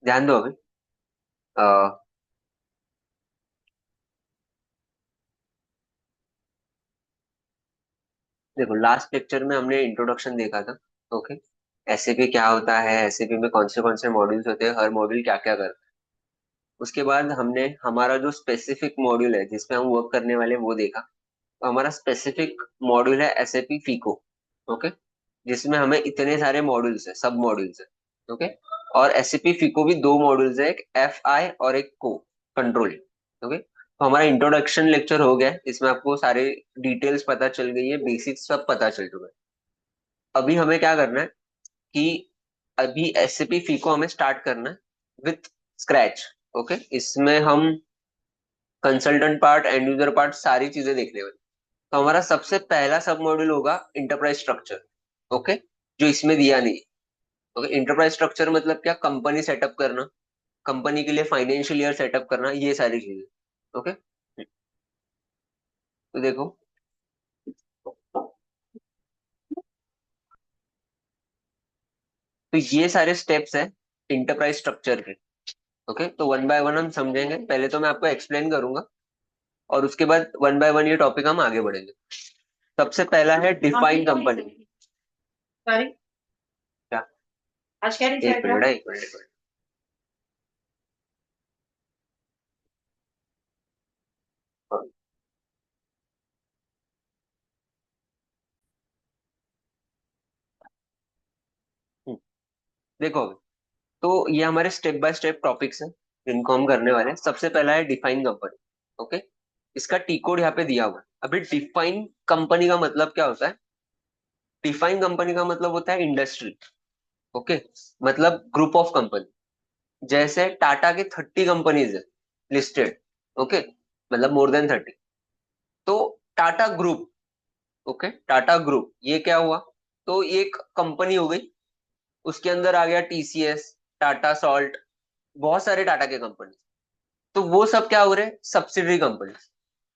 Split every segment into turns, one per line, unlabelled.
ध्यान दो अभी। अ, देखो लास्ट लेक्चर में हमने इंट्रोडक्शन देखा था। ओके। एसएपी क्या होता है, एसएपी में कौन से मॉड्यूल्स होते हैं, हर मॉड्यूल क्या क्या करता है। उसके बाद हमने हमारा जो स्पेसिफिक मॉड्यूल है जिसपे हम वर्क करने वाले हैं वो देखा। तो हमारा स्पेसिफिक मॉड्यूल है एसएपी फीको। ओके। जिसमें हमें इतने सारे मॉड्यूल्स है, सब मॉड्यूल्स है। ओके। और एसएपी फीको भी दो मॉड्यूल्स है, एक एफ आई और एक को कंट्रोल। ओके। तो हमारा इंट्रोडक्शन लेक्चर हो गया है, इसमें आपको सारे डिटेल्स पता चल गई है, बेसिक्स सब पता चल चुका है। अभी हमें क्या करना है कि अभी एसएपी फीको हमें स्टार्ट करना है विथ स्क्रैच। ओके। इसमें हम consultant part, and user part, सारी चीजें देखने वाले। तो हमारा सबसे पहला सब मॉड्यूल होगा इंटरप्राइज स्ट्रक्चर। ओके। जो इसमें दिया नहीं। ओके। इंटरप्राइज स्ट्रक्चर मतलब क्या, कंपनी सेटअप करना, कंपनी के लिए फाइनेंशियल ईयर सेटअप करना, ये सारी चीजें। ओके। तो देखो, तो ये सारे स्टेप्स है इंटरप्राइज स्ट्रक्चर के। ओके। तो वन बाय वन हम समझेंगे, पहले तो मैं आपको एक्सप्लेन करूंगा और उसके बाद वन बाय वन ये टॉपिक हम आगे बढ़ेंगे। सबसे पहला है डिफाइन कंपनी।
सॉरी।
क्या?
आज क्या
एक
डिसाइड
मिनट
रहा?
है, एक मिनट, एक मिनट। हम्म, देखो अभी, तो ये हमारे स्टेप बाय स्टेप टॉपिक्स हैं जिनको हम करने वाले हैं। सबसे पहला है डिफाइन कंपनी। ओके। इसका टी कोड यहाँ पे दिया हुआ है। अभी डिफाइन कंपनी का मतलब क्या होता है? डिफाइन कंपनी का मतलब होता है इंडस्ट्री। ओके। मतलब ग्रुप ऑफ कंपनी। जैसे टाटा की 30 कंपनीज है लिस्टेड। ओके। मतलब मोर देन 30। तो Tata group. Okay. Tata group ये क्या हुआ? तो ये एक कंपनी हो गई। उसके अंदर आ गया टीसीएस, टाटा सॉल्ट, बहुत सारे टाटा के कंपनी। तो वो सब क्या हो रहे हैं? Subsidiary company.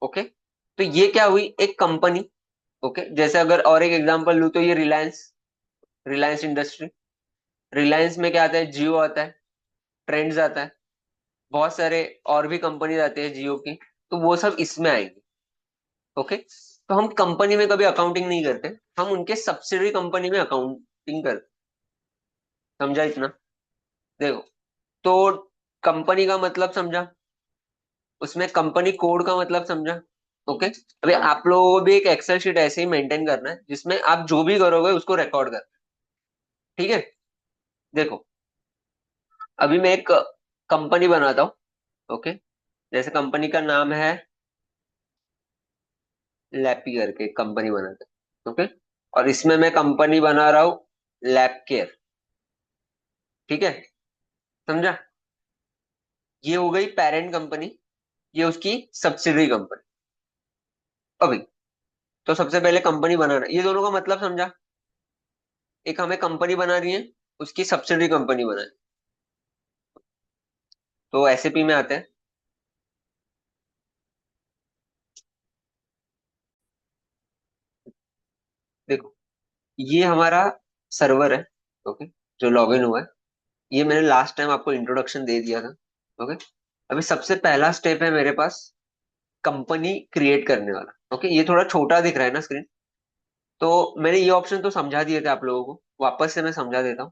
ओके। तो ये क्या हुई? एक कंपनी। ओके। जैसे अगर और एक एग्जांपल लूँ तो ये रिलायंस, रिलायंस इंडस्ट्री। रिलायंस में क्या आता है? जियो आता है, ट्रेंड्स आता है, बहुत सारे और भी कंपनीज आते हैं जियो की। तो वो सब इसमें आएंगे। ओके। तो हम कंपनी में कभी अकाउंटिंग नहीं करते, हम उनके सब्सिडरी कंपनी में अकाउंटिंग करते। समझा इतना? देखो, तो कंपनी का मतलब समझा, उसमें कंपनी कोड का मतलब समझा। ओके। अभी आप लोगों को भी एक एक्सेल शीट ऐसे ही मेंटेन करना है जिसमें आप जो भी करोगे उसको रिकॉर्ड कर। ठीक है। देखो, अभी मैं एक कंपनी बनाता हूँ। ओके। जैसे कंपनी का नाम है लैपी करके कंपनी बनाता है। ओके। और इसमें मैं कंपनी बना रहा हूँ लैप केयर। ठीक है। समझा? ये हो गई पेरेंट कंपनी, ये उसकी सब्सिडरी कंपनी। अभी तो सबसे पहले कंपनी बनाना, ये दोनों का मतलब समझा? एक हमें कंपनी बना रही है, उसकी सब्सिडरी कंपनी बनाए। तो एसएपी में आते हैं। देखो, ये हमारा सर्वर है। ओके। जो लॉगिन हुआ है, ये मैंने लास्ट टाइम आपको इंट्रोडक्शन दे दिया था। ओके। अभी सबसे पहला स्टेप है मेरे पास कंपनी क्रिएट करने वाला। ओके। ये थोड़ा छोटा दिख रहा है ना स्क्रीन? तो मैंने ये ऑप्शन तो समझा दिए थे आप लोगों को, वापस से मैं समझा देता हूँ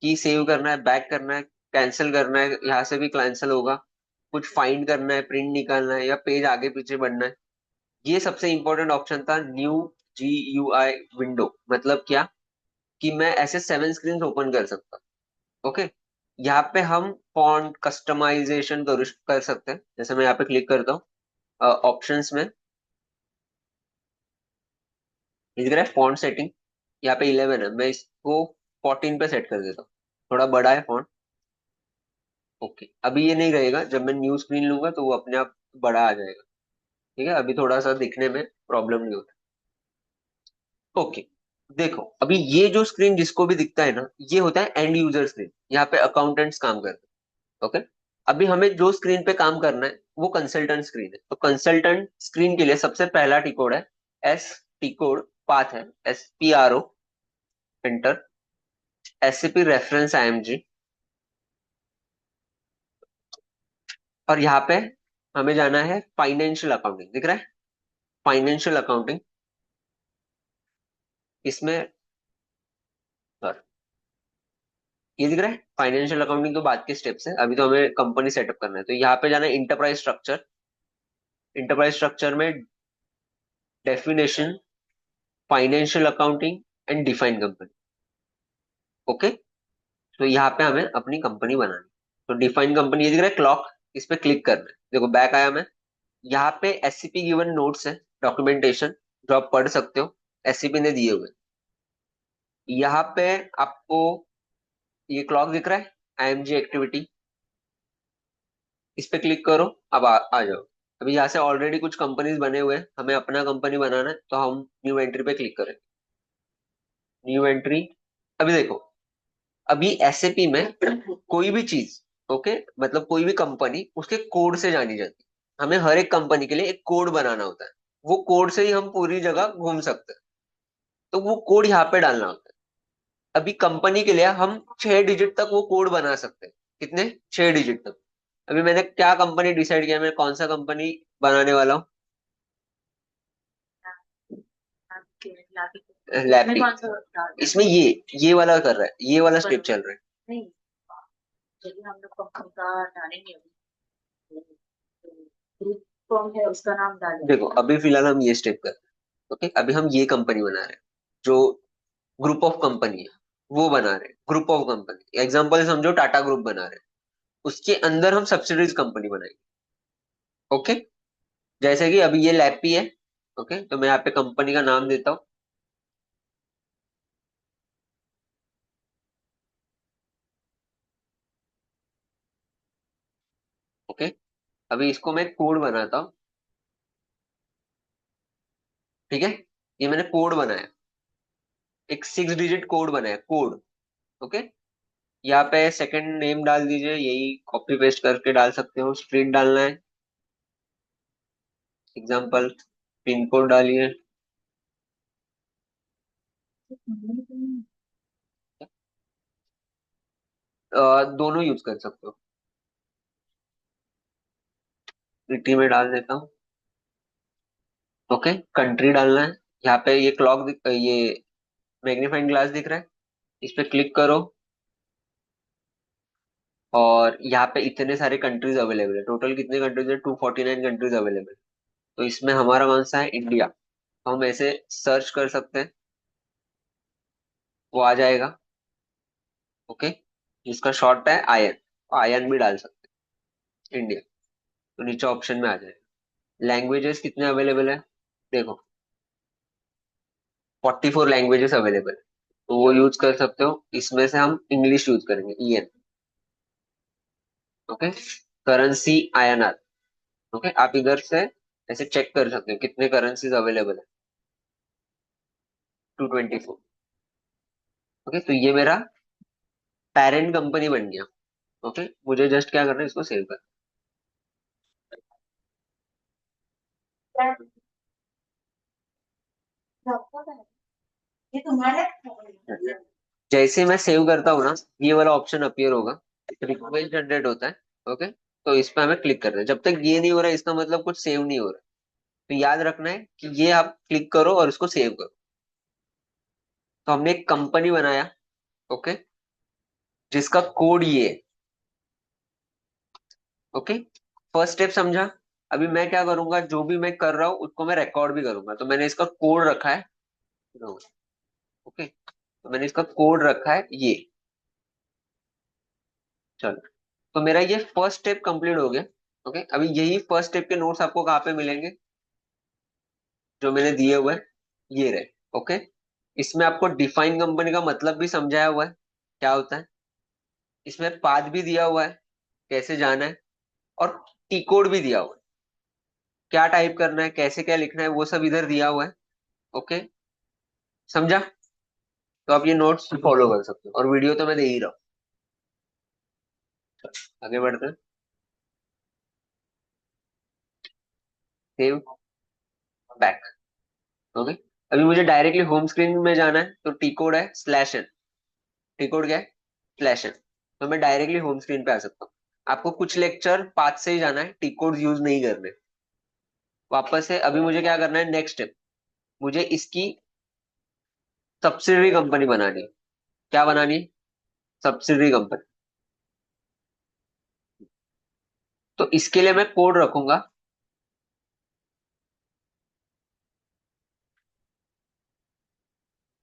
कि सेव करना है, बैक करना है, कैंसिल करना है, यहाँ से भी कैंसिल होगा, कुछ फाइंड करना है, प्रिंट निकालना है, या पेज आगे पीछे बढ़ना है। ये सबसे इंपॉर्टेंट ऑप्शन था, new G U I window. मतलब क्या कि मैं ऐसे 7 स्क्रीन ओपन कर सकता। ओके। यहाँ पे हम फॉन्ट कस्टमाइजेशन कर सकते हैं। जैसे मैं यहाँ पे क्लिक करता हूँ ऑप्शंस में, दिख रहा है फॉन्ट सेटिंग। यहाँ पे 11 है, मैं इसको 14 पे सेट कर देता हूँ। थोड़ा बड़ा है फॉन्ट। ओके। अभी ये नहीं रहेगा, जब मैं न्यू स्क्रीन लूंगा तो वो अपने आप बड़ा आ जाएगा। ठीक है। अभी थोड़ा सा दिखने में प्रॉब्लम नहीं होता। ओके। देखो, अभी ये जो स्क्रीन जिसको भी दिखता है ना, ये होता है एंड यूजर स्क्रीन। यहाँ पे अकाउंटेंट्स काम करते हैं। ओके। अभी हमें जो स्क्रीन पे काम करना है वो कंसल्टेंट स्क्रीन है। तो कंसल्टेंट स्क्रीन के लिए सबसे पहला टी कोड है एस, टी कोड पाथ है SPRO, enter. SCP reference IMG, और यहाँ पे हमें जाना है फाइनेंशियल अकाउंटिंग, दिख रहा है? फाइनेंशियल अकाउंटिंग, इसमें सर ये दिख रहा है फाइनेंशियल अकाउंटिंग, तो बात के स्टेप्स है, अभी तो हमें कंपनी सेटअप करना है। तो यहाँ पे जाना है इंटरप्राइज स्ट्रक्चर। इंटरप्राइज स्ट्रक्चर में definition, financial accounting and define company. Okay, तो यहाँ पे हमें अपनी कंपनी बनानी है। तो डिफाइन कंपनी ये दिख रहा है क्लॉक, इस पे क्लिक करना है। देखो बैक आया मैं, यहाँ पे एससीपी गिवन नोट्स है, डॉक्यूमेंटेशन, जो आप पढ़ सकते हो, एससीपी ने दिए हुए। यहाँ पे आपको ये क्लॉक दिख रहा है, आईएमजी एक्टिविटी, इस पे क्लिक करो। अब आ जाओ। अभी यहाँ से ऑलरेडी कुछ कंपनीज बने हुए हैं, हमें अपना कंपनी बनाना है, तो हम न्यू एंट्री पे क्लिक करें। New entry. अभी देखो, अभी एसएपी में कोई भी चीज, ओके, मतलब कोई भी कंपनी उसके कोड से जानी जाती है। हमें हर एक कंपनी के लिए एक कोड बनाना होता है, वो कोड से ही हम पूरी जगह घूम सकते हैं। तो वो कोड यहाँ पे डालना होता है। अभी कंपनी के लिए हम 6 डिजिट तक वो कोड बना सकते हैं। कितने? 6 डिजिट तक। अभी मैंने क्या कंपनी डिसाइड किया, मैं कौन सा कंपनी बनाने वाला हूँ?
आपके लाके इसमें
लैपी।
कौन सा डाल रहे
इसमें ये वाला कर रहा है, ये वाला स्टेप चल रहा है।
नहीं, चलिए हम लोग कंपनी का डालेंगे अभी। ग्रुप फॉर्म है, उसका नाम डालेंगे
देखो
ना।
अभी फिलहाल हम ये स्टेप कर रहे हैं। ओके, अभी हम ये कंपनी बना रहे हैं, जो ग्रुप ऑफ कंपनी है वो बना रहे हैं। ग्रुप ऑफ कंपनी एग्जांपल समझो टाटा ग्रुप बना रहे हैं, उसके अंदर हम सब्सिडीज कंपनी बनाएंगे। ओके, जैसे कि अभी ये लैपी है। ओके, तो मैं यहाँ पे कंपनी का नाम देता हूँ। ओके, अभी इसको मैं कोड बनाता हूँ। ठीक है, ये मैंने कोड बनाया, एक 6 डिजिट कोड बनाया, कोड। ओके, यहाँ पे सेकंड नेम डाल दीजिए, यही कॉपी पेस्ट करके डाल सकते हो। स्ट्रीट डालना है, एग्जाम्पल पिन कोड डालिए। दोनों यूज कर सकते हो, सिटी में डाल देता हूँ। ओके, कंट्री डालना है। यहाँ पे ये ये मैग्नीफाइंग ग्लास दिख रहा है, इस पे क्लिक करो। और यहाँ पे इतने सारे कंट्रीज अवेलेबल है, टोटल कितने कंट्रीज है? 249 कंट्रीज अवेलेबल। तो इसमें हमारा कौन सा है? इंडिया। तो हम ऐसे सर्च कर सकते हैं, वो आ जाएगा। ओके, इसका शॉर्ट है आयन, आयन भी डाल सकते हैं इंडिया, तो नीचे ऑप्शन में आ जाएगा। लैंग्वेजेस कितने अवेलेबल है? देखो 44 लैंग्वेजेस अवेलेबल है, तो वो यूज कर सकते हो। इसमें से हम इंग्लिश यूज करेंगे, EN. Okay, currency INR. Okay, आप इधर से ऐसे चेक कर सकते हो कितने करेंसीज अवेलेबल है। 224। ओके, तो ये मेरा पेरेंट कंपनी बन गया। ओके, मुझे जस्ट क्या करना है, इसको सेव
ये तुम्हारे
करना। जैसे मैं सेव करता हूँ ना, ये वाला ऑप्शन अपीयर होगा, रिक्वेस्ट जनरेट होता है। ओके, तो इस पे हमें क्लिक करना है। जब तक ये नहीं हो रहा है, इसका मतलब कुछ सेव नहीं हो रहा है। तो याद रखना है कि ये आप क्लिक करो और इसको सेव करो। तो हमने एक कंपनी बनाया, ओके, जिसका कोड ये है। ओके, फर्स्ट स्टेप समझा? अभी मैं क्या करूंगा, जो भी मैं कर रहा हूँ उसको मैं रिकॉर्ड भी करूंगा। तो मैंने इसका कोड रखा है, ओके, तो मैंने इसका कोड रखा है ये। चलो, तो मेरा ये फर्स्ट स्टेप कंप्लीट हो गया। ओके, अभी यही फर्स्ट स्टेप के नोट्स आपको कहाँ पे मिलेंगे? जो मैंने दिए हुए हैं, ये रहे। ओके, इसमें आपको डिफाइन कंपनी का मतलब भी समझाया हुआ है, क्या होता है। इसमें पाथ भी दिया हुआ है, कैसे जाना है। और टी कोड भी दिया हुआ है, क्या टाइप करना है, कैसे क्या लिखना है, वो सब इधर दिया हुआ है। ओके, समझा? तो आप ये नोट्स फॉलो कर सकते हो, और वीडियो तो मैं दे ही रहा हूँ। आगे बढ़ते हैं। Save, back. ओके, अभी मुझे डायरेक्टली होम स्क्रीन में जाना है, तो टी कोड है /n। टी कोड क्या है? /n। तो मैं डायरेक्टली होम स्क्रीन पे आ सकता हूँ। आपको कुछ लेक्चर पाथ से ही जाना है, टी कोड यूज नहीं करने। वापस से अभी मुझे क्या करना है, नेक्स्ट स्टेप, मुझे इसकी सब्सिडरी कंपनी बनानी है। क्या बनानी है? Subsidiary company. तो इसके लिए मैं कोड रखूंगा,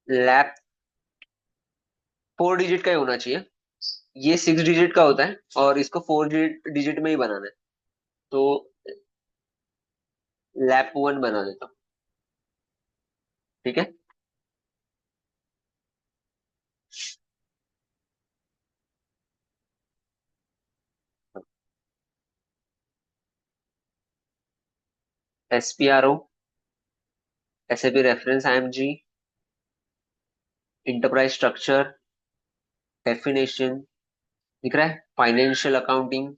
लैब, 4 डिजिट का ही होना चाहिए। ये 6 डिजिट का होता है और इसको 4 डिजिट में ही बनाना है। तो लैप 1 बना देता हूँ। ठीक है। SPRO, SAP reference IMG, enterprise structure, definition, दिख रहा है, फाइनेंशियल अकाउंटिंग।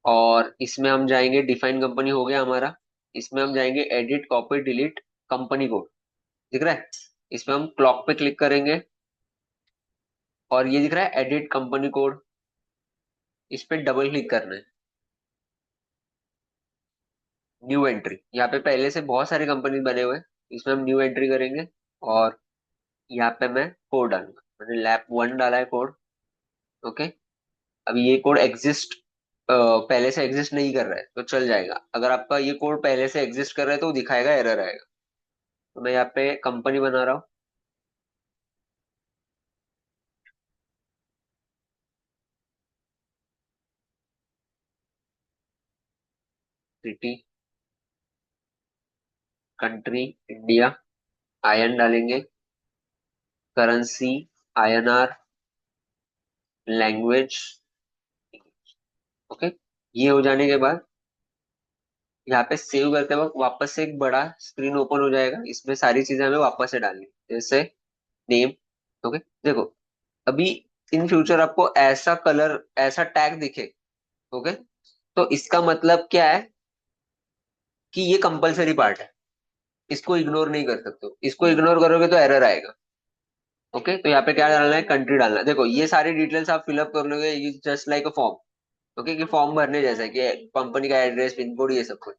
और इसमें हम जाएंगे, डिफाइन कंपनी हो गया हमारा। इसमें हम जाएंगे edit copy delete company code, दिख रहा है। इसमें हम क्लॉक पे क्लिक करेंगे और ये दिख रहा है एडिट कंपनी कोड, इस पे डबल क्लिक करना है। न्यू एंट्री, यहाँ पे पहले से बहुत सारे कंपनी बने हुए हैं, इसमें हम न्यू एंट्री करेंगे। और यहाँ पे मैं कोड डालूंगा, मैंने लैप 1 डाला है कोड। ओके। अब ये कोड एग्जिस्ट, पहले से एग्जिस्ट नहीं कर रहा है तो चल जाएगा। अगर आपका ये कोड पहले से एग्जिस्ट कर रहा है तो वो दिखाएगा, एरर आएगा। तो मैं यहाँ पे कंपनी बना रहा हूँ, सिटी, कंट्री इंडिया, आयन डालेंगे, करेंसी INR, लैंग्वेज। ओके। ये हो जाने के बाद यहाँ पे सेव करते वक्त वापस से एक बड़ा स्क्रीन ओपन हो जाएगा, इसमें सारी चीजें हमें वापस से डालनी है। जैसे नेम। ओके। देखो, अभी इन फ्यूचर आपको ऐसा कलर, ऐसा टैग दिखे, ओके, तो इसका मतलब क्या है कि ये कंपलसरी पार्ट है, इसको इग्नोर नहीं कर सकते हो। इसको इग्नोर करोगे तो एरर आएगा। ओके। तो यहाँ पे क्या डालना है, कंट्री डालना है। देखो ये सारी डिटेल्स आप फिलअप कर लोगे, ये just like a form. Okay, कि फॉर्म भरने जैसा है कि कंपनी का एड्रेस, पिन कोड, ये सब कुछ।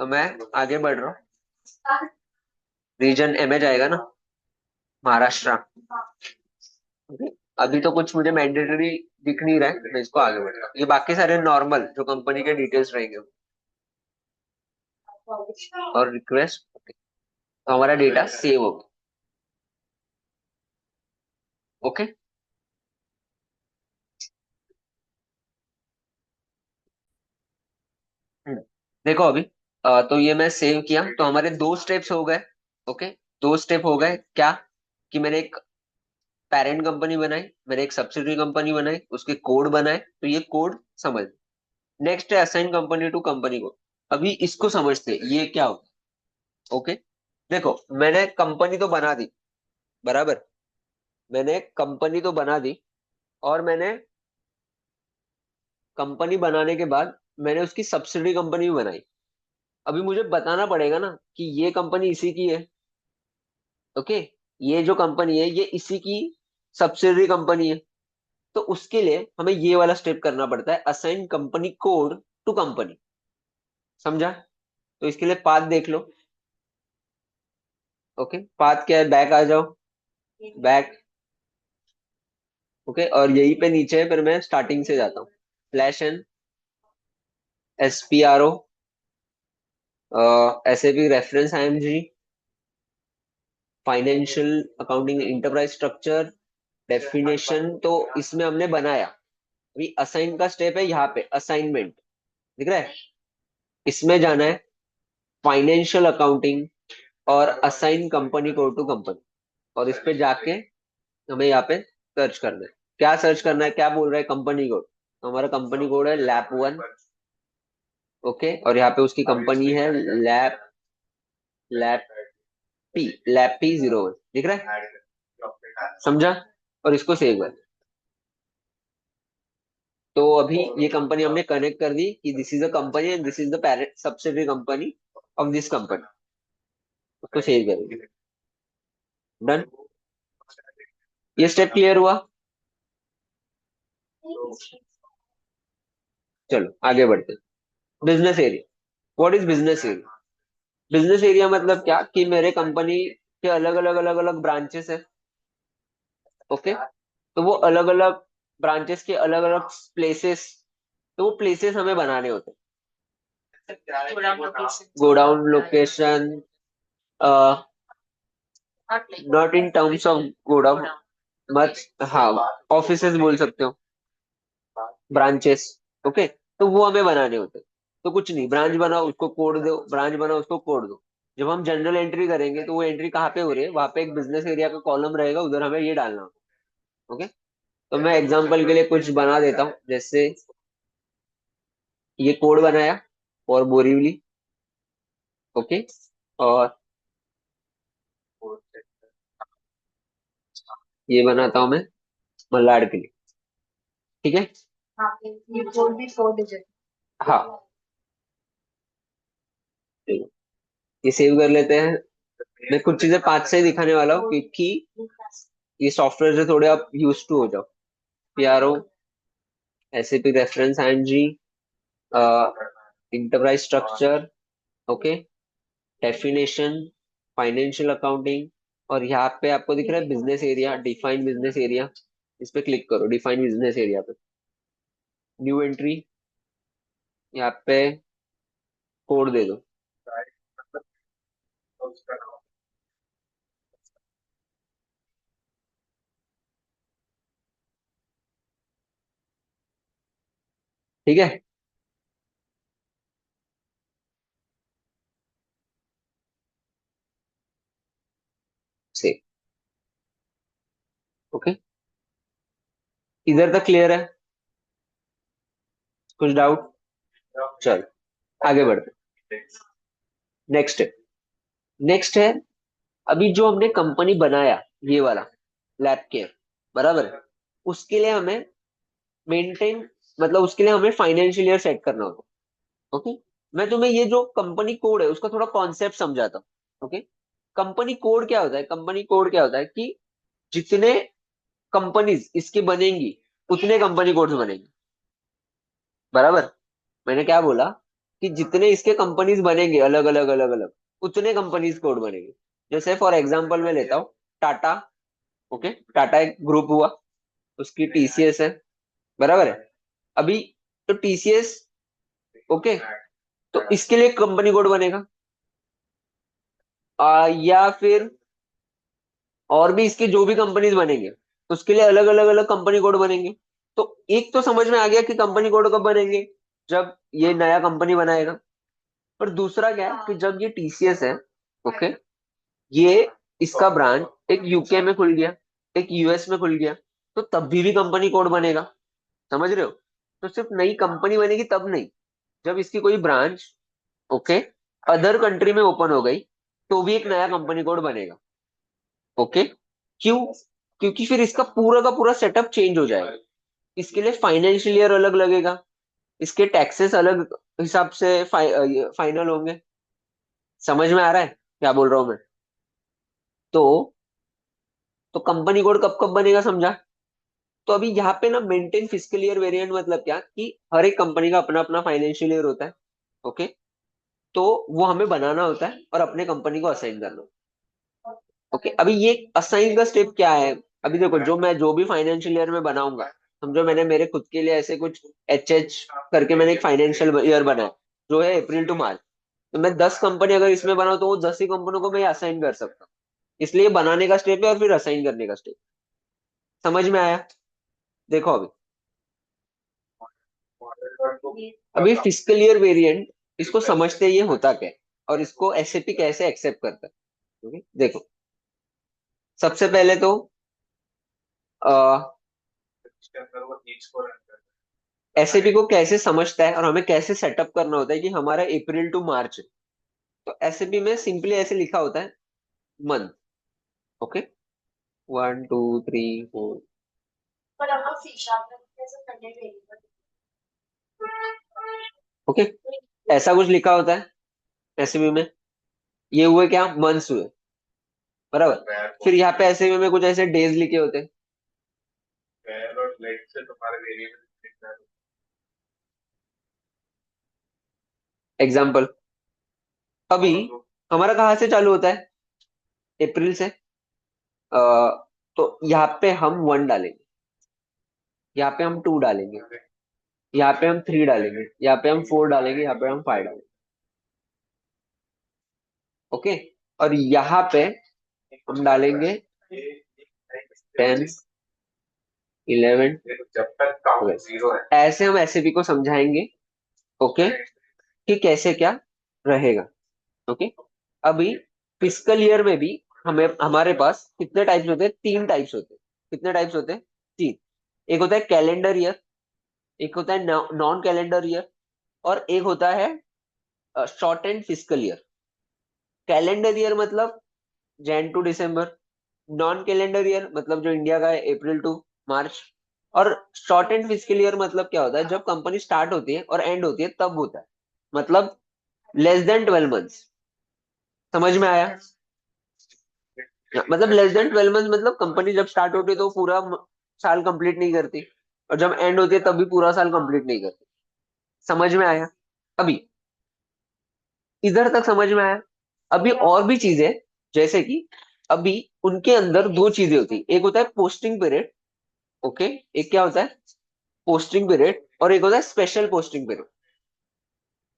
तो मैं आगे बढ़ रहा हूँ। रीजन MA जाएगा ना, महाराष्ट्र। ओके। अभी तो कुछ मुझे मैंडेटरी दिख नहीं रहा है, मैं इसको आगे बढ़ रहा हूँ। ये बाकी सारे नॉर्मल जो कंपनी के डिटेल्स रहेंगे। और रिक्वेस्ट। तो हमारा डेटा सेव हो गया। ओके। हम्म। देखो अभी, तो ये मैं सेव किया तो हमारे 2 स्टेप्स हो गए। ओके। 2 स्टेप हो गए क्या, कि मैंने एक पेरेंट कंपनी बनाई, मैंने एक सब्सिडरी कंपनी बनाई, उसके कोड बनाए, तो ये कोड समझ। नेक्स्ट है assign company to company code. अभी इसको समझते ये क्या होता है। ओके। देखो, मैंने कंपनी तो बना दी, बराबर, मैंने कंपनी तो बना दी। और मैंने कंपनी बनाने के बाद मैंने उसकी सब्सिडरी कंपनी भी बनाई। अभी मुझे बताना पड़ेगा ना कि ये कंपनी इसी की है। ओके। ये जो कंपनी है ये इसी की सब्सिडरी कंपनी है। तो उसके लिए हमें ये वाला स्टेप करना पड़ता है, assign company code to company. समझा? तो इसके लिए पाथ देख लो। ओके, पाथ क्या है, बैक आ जाओ, बैक। ओके। और यही पे नीचे है, फिर मैं स्टार्टिंग से जाता हूँ। Slash n, SPRO, SAP reference IMG, financial accounting enterprise structure, definition. तो इसमें हमने बनाया। अभी असाइन का स्टेप है, यहाँ पे असाइनमेंट, दिख रहा है, इसमें जाना है, फाइनेंशियल अकाउंटिंग और assign company code to company. और इस पे जाके हमें यहाँ पे सर्च करना है। क्या सर्च करना है, क्या बोल रहा है, कंपनी कोड। तो हमारा कंपनी कोड है लैप 1। ओके। और यहाँ पे उसकी कंपनी है लैप, लैप लैप P 01, दिख रहा है, समझा? और इसको सेव कर। तो अभी ये कंपनी हमने कनेक्ट कर दी कि this is a company and this is the parent subsidiary company of this company. उसको सेव करेंगे। डन। ये स्टेप क्लियर हुआ? चलो आगे बढ़ते हैं। Business area, what is business area? Business area मतलब क्या कि मेरे कंपनी के अलग अलग ब्रांचेस है। ओके, तो वो अलग अलग ब्रांचेस के अलग अलग प्लेसेस, तो वो प्लेसेस हमें बनाने होते
गोडाउन लोकेशन।
हैं। Godown location,
not like
not in terms of godown,
godown.
Much, हाँ, ऑफिसेज बोल सकते हो, ब्रांचेस। ओके, तो वो हमें बनाने होते हैं। तो कुछ नहीं, ब्रांच बनाओ उसको कोड दो, ब्रांच बनाओ उसको कोड दो। जब हम जनरल एंट्री करेंगे तो वो एंट्री कहाँ पे हो रही है, वहां पे एक बिजनेस एरिया का कॉलम रहेगा, उधर हमें ये डालना होगा। ओके, तो मैं एग्जांपल के लिए कुछ बना देता हूँ, जैसे ये कोड बनाया और बोरीवली। ओके, और ये बनाता हूँ मैं मल्लाड के लिए। ठीक है।
हाँ, ये कोड भी 4 डिजिट।
हाँ, चलो, ये सेव कर लेते हैं। मैं कुछ चीजें 5 से ही दिखाने वाला हूँ क्योंकि ये सॉफ्टवेयर से थोड़े आप यूज टू हो जाओ। PRO, SAP reference ING, enterprise structure, okay, definition, financial accounting, और यहाँ पे आपको दिख रहा है business area, define business area. इस पे क्लिक करो, डिफाइन बिजनेस एरिया पे, न्यू एंट्री, यहाँ पे कोड दे दो। ठीक है, सेव। ओके, इधर तक क्लियर है? कुछ डाउट? चल आगे बढ़ते। नेक्स्ट है, नेक्स्ट है, अभी जो हमने कंपनी बनाया, ये वाला लैब केयर, बराबर है, उसके लिए हमें मेंटेन, मतलब उसके लिए हमें फाइनेंशियल ईयर सेट करना होगा। ओके, मैं तुम्हें ये जो कंपनी कोड है उसका थोड़ा कॉन्सेप्ट समझाता हूँ। ओके, कंपनी कोड क्या होता है? कंपनी कोड क्या होता है कि जितने कंपनीज इसकी बनेंगी उतने कंपनी कोड्स बनेंगे, बराबर? मैंने क्या बोला कि जितने इसके कंपनीज बनेंगे अलग अलग अलग अलग, उतने कंपनीज कोड बनेंगे। जैसे फॉर एग्जांपल मैं लेता हूँ टाटा। ओके, टाटा एक ग्रुप हुआ, उसकी टीसीएस है, बराबर है? अभी तो टीसीएस, ओके, तो इसके लिए कंपनी कोड बनेगा। या फिर और भी इसके जो भी कंपनीज बनेंगे उसके लिए अलग अलग अलग कंपनी कोड बनेंगे। तो एक तो समझ में आ गया कि कंपनी कोड कब बनेंगे, जब ये नया कंपनी बनाएगा। पर दूसरा क्या है कि जब ये टीसीएस है, ओके, ये इसका ब्रांच एक यूके में खुल गया, एक यूएस में खुल गया, तो तब भी कंपनी कोड बनेगा। समझ रहे हो? तो सिर्फ नई कंपनी बनेगी तब नहीं, जब इसकी कोई ब्रांच, ओके, अदर कंट्री में ओपन हो गई तो भी एक नया कंपनी कोड बनेगा। ओके, क्यों? क्योंकि फिर इसका पूरा का पूरा सेटअप चेंज हो जाएगा। इसके लिए फाइनेंशियल ईयर अलग लगेगा, इसके टैक्सेस अलग हिसाब से फाइनल होंगे। समझ में आ रहा है क्या बोल रहा हूं मैं? तो कंपनी कोड कब कब बनेगा, समझा? तो अभी यहाँ पे ना मेंटेन फिस्कल ईयर वेरिएंट मतलब क्या कि हर एक कंपनी का अपना अपना फाइनेंशियल ईयर होता है। ओके, तो वो हमें बनाना होता है और अपने कंपनी को असाइन करना होता है। ओके, अभी ये असाइन का स्टेप क्या है? अभी देखो, जो मैं जो भी फाइनेंशियल ईयर में बनाऊंगा, समझो मैंने मेरे खुद के लिए ऐसे कुछ एच करके मैंने एक फाइनेंशियल ईयर बनाया जो है अप्रैल टू मार्च। तो मैं 10 कंपनी अगर इसमें बनाऊं तो वो 10 ही कंपनियों को मैं असाइन कर सकता हूँ। इसलिए बनाने का स्टेप है और फिर असाइन करने का स्टेप। समझ में आया? देखो अभी, अभी फिस्कल ईयर वेरिएंट, इसको समझते ये होता क्या है और इसको एसएपी कैसे एक्सेप्ट करता है। ओके, देखो, सबसे पहले तो एसएपी को कैसे समझता है और हमें कैसे सेटअप करना होता है कि हमारा अप्रैल टू मार्च है। तो एसएपी में सिंपली ऐसे लिखा होता है, मंथ। ओके, 1 2 3 4।
पर हम लोग सी शार्प में कैसे करने वेरिएबल।
ओके, ऐसा कुछ लिखा होता है एसएपी में। ये हुए क्या, मंथ्स हुए, बराबर? फिर यहाँ पे एसएपी में कुछ ऐसे डेज लिखे होते हैं। एग्जाम्पल, अभी हमारा कहाँ से चालू होता है? अप्रैल से। तो यहाँ पे हम 1 डालेंगे, यहाँ पे हम 2 डालेंगे, यहाँ पे हम 3 डालेंगे, यहाँ पे हम 4 डालेंगे, यहाँ पे हम 5 डालेंगे। ओके। और यहाँ पे हम डालेंगे 10, 11, जब तक काउंट 0 है। ऐसे हम एसएपी को समझाएंगे। ओके, कि कैसे क्या रहेगा। ओके। अभी फिजिकल ईयर में भी हमें हमारे पास कितने टाइप्स होते हैं? 3 टाइप्स होते हैं। कितने टाइप्स होते हैं? 3। एक होता है कैलेंडर ईयर, एक होता है नॉन कैलेंडर ईयर, और एक होता है short and fiscal year. Calendar year मतलब Jan to December, non calendar year मतलब जो इंडिया का है अप्रैल टू मार्च, और शॉर्ट एंड फिजिकल ईयर मतलब क्या होता है? जब कंपनी स्टार्ट होती है और एंड होती है तब होता है, मतलब लेस देन 12 मंथ्स। समझ में आया? मतलब लेस देन 12 मंथ मतलब कंपनी जब स्टार्ट होती है तो वो पूरा साल कंप्लीट नहीं करती, और जब एंड होती है तब भी पूरा साल कंप्लीट नहीं करती। समझ में आया? अभी इधर तक समझ में आया? अभी और भी चीजें, जैसे कि अभी उनके अंदर 2 चीजें होती है, एक होता है पोस्टिंग पीरियड। ओके। एक क्या होता है? पोस्टिंग पीरियड, और एक होता है स्पेशल पोस्टिंग पीरियड।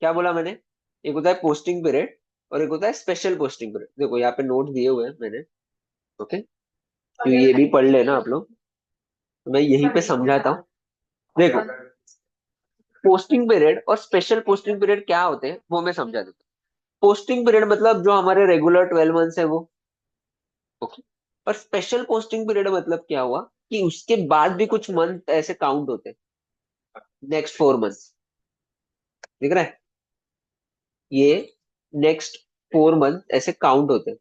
क्या बोला मैंने? एक होता है पोस्टिंग पीरियड और एक होता है स्पेशल पोस्टिंग पीरियड। देखो यहाँ पे नोट दिए हुए हैं मैंने। ओके, तो ये भी पढ़ लेना आप लोग, तो मैं यहीं पे समझाता हूँ। देखो, पोस्टिंग पीरियड और स्पेशल पोस्टिंग पीरियड क्या होते हैं वो मैं समझा देता हूँ। पोस्टिंग पीरियड मतलब जो हमारे रेगुलर 12 मंथ्स है वो। ओके। और स्पेशल पोस्टिंग पीरियड मतलब क्या हुआ? कि उसके बाद भी कुछ मंथ ऐसे काउंट होते हैं, नेक्स्ट 4 मंथ्स। दिख रहा है? ये नेक्स्ट 4 मंथ ऐसे काउंट होते हैं,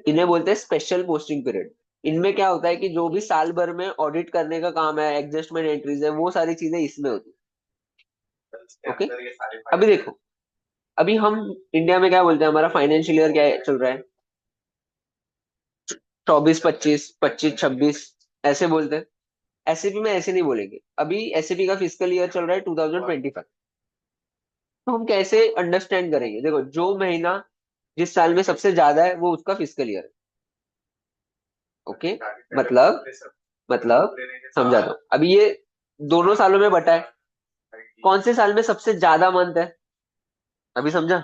इन्हें बोलते हैं स्पेशल पोस्टिंग पीरियड। इनमें क्या होता है कि जो भी साल भर में ऑडिट करने का काम है, एडजस्टमेंट एंट्रीज है, वो सारी चीजें इसमें होती है। ओके। अभी देखो, अभी हम इंडिया में क्या बोलते हैं? हमारा फाइनेंशियल ईयर क्या चल रहा है? 24, 25, 25, 26 ऐसे बोलते हैं। एसएपी में ऐसे नहीं बोलेंगे। अभी एसएपी का फिजिकल ईयर चल रहा है 2025। तो हम कैसे अंडरस्टैंड करेंगे? देखो, जो महीना जिस साल में सबसे ज्यादा है वो उसका फिजिकल ईयर है। ओके। मतलब समझा दो, अभी ये दोनों सालों में बटा है, कौन से साल में सबसे ज्यादा मंथ है? अभी समझा?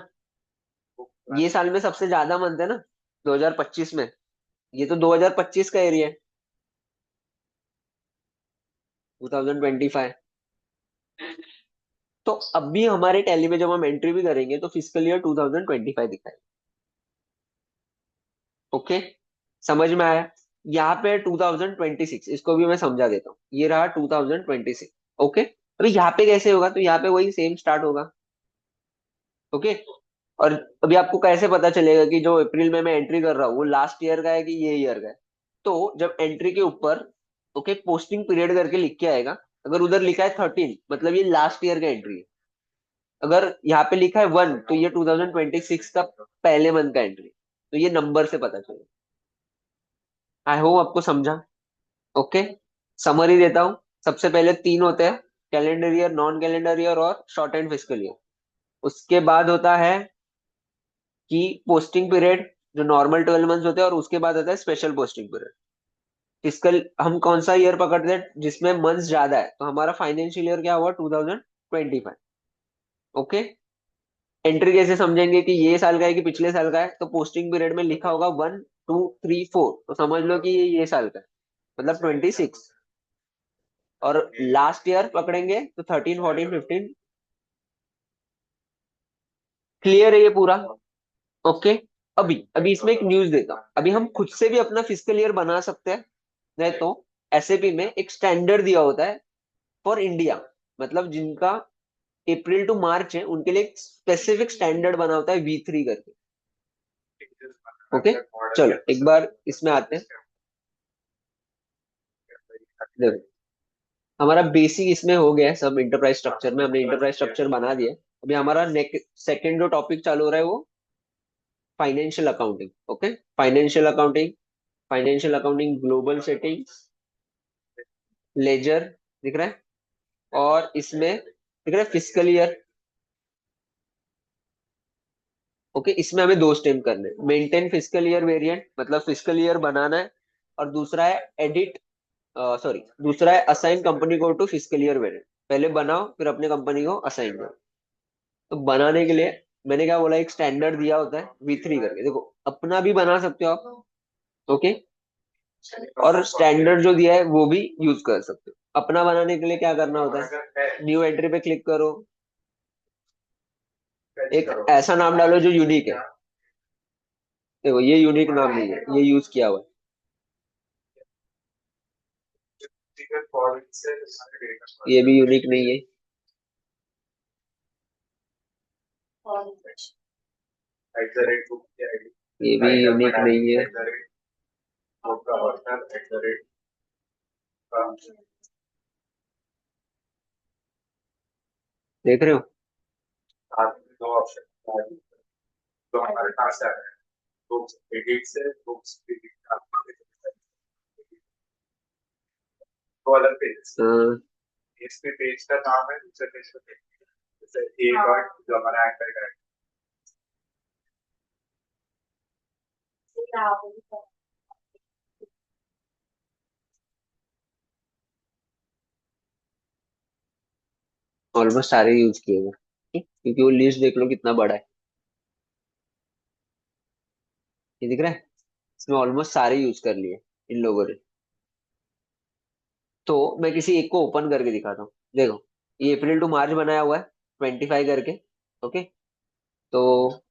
ये साल में सबसे ज्यादा मंथ है ना, 2025 में। ये तो 2025 का एरिया है, 2025। तो अब भी हमारे टैली में जब हम एंट्री भी करेंगे तो फिजिकल ईयर 2025 दिखाएगा। ओके, समझ में आया? यहाँ पे 2026, इसको भी मैं समझा देता हूँ। ये रहा 2026। ओके। अभी यहाँ पे कैसे होगा? तो यहाँ पे वही सेम स्टार्ट होगा। ओके। और अभी आपको कैसे पता चलेगा कि जो अप्रैल में मैं एंट्री कर रहा हूँ वो लास्ट ईयर का है कि ये ईयर का है? तो जब एंट्री के ऊपर ओके पोस्टिंग पीरियड करके लिख के आएगा, अगर उधर लिखा है 13 मतलब ये लास्ट ईयर का एंट्री है। अगर यहाँ पे लिखा है 1 तो ये 2026 का पहले मंथ का एंट्री, तो ये नंबर से पता चलेगा। आई होप आपको समझा। ओके, समरी देता हूँ। सबसे पहले 3 होते हैं, calendar year, non calendar year और शॉर्ट एंड फिजिकल ईयर। उसके बाद होता है कि पोस्टिंग पीरियड, जो नॉर्मल 12 मंथ्स होते हैं, और उसके बाद आता है स्पेशल पोस्टिंग पीरियड। फिजिकल हम कौन सा ईयर पकड़ते हैं जिसमें मंथ्स ज्यादा है? तो हमारा फाइनेंशियल ईयर क्या हुआ? 2025। ओके। एंट्री कैसे समझेंगे कि ये साल का है कि पिछले साल का है? तो पोस्टिंग पीरियड में लिखा होगा 1, 2, 3, 4, तो समझ लो कि ये साल का है, मतलब 26। और लास्ट ईयर पकड़ेंगे तो 13, 14, 15। क्लियर है ये पूरा? ओके। अभी अभी इसमें एक न्यूज देता हूँ। अभी हम खुद से भी अपना फिजिकल ईयर बना सकते हैं, नहीं तो एसएपी में एक स्टैंडर्ड दिया होता है फॉर इंडिया, मतलब जिनका अप्रैल टू मार्च है उनके लिए एक स्पेसिफिक स्टैंडर्ड बना होता है V3 करके। ओके, चलो एक बार इसमें आते हैं। देखो, हमारा बेसिक इसमें हो गया है सब। इंटरप्राइज स्ट्रक्चर में हमने इंटरप्राइज स्ट्रक्चर बना दिया है। अभी हमारा सेकंड जो टॉपिक चालू हो रहा है वो financial accounting. Okay, financial accounting, financial accounting global settings, ledger, दिख रहा है? और इसमें दिख रहा है फिजिकल ईयर। ओके, इसमें हमें दो स्टेप करने हैं। मेंटेन फिस्कल ईयर वेरिएंट, मतलब फिस्कल ईयर बनाना है, और दूसरा है एडिट, सॉरी, दूसरा है assign company code to fiscal year variant. पहले बनाओ, फिर अपने कंपनी को असाइन करो। तो बनाने के लिए मैंने क्या बोला, एक स्टैंडर्ड दिया होता है V3 करके, देखो अपना भी बना सकते हो आप। ओके, और स्टैंडर्ड जो दिया है वो भी यूज कर सकते हो। अपना बनाने के लिए क्या करना होता है, न्यू एंट्री पे क्लिक करो, एक ऐसा नाम डालो जो यूनिक है। देखो ये यूनिक नाम नहीं है, ये यूज किया हुआ है, ये भी यूनिक नहीं है,
और
ये भी यूनिक नहीं है। देख रहे हो, ऑलमोस्ट सारे यूज किए हुए हैं, क्योंकि वो लिस्ट देख लो कितना बड़ा है। ये दिख रहा है, इसमें ऑलमोस्ट सारे यूज कर लिए इन लोगों ने। तो मैं किसी एक को ओपन करके दिखाता हूँ। देखो, ये अप्रैल टू मार्च बनाया हुआ है, 25 करके। ओके, तो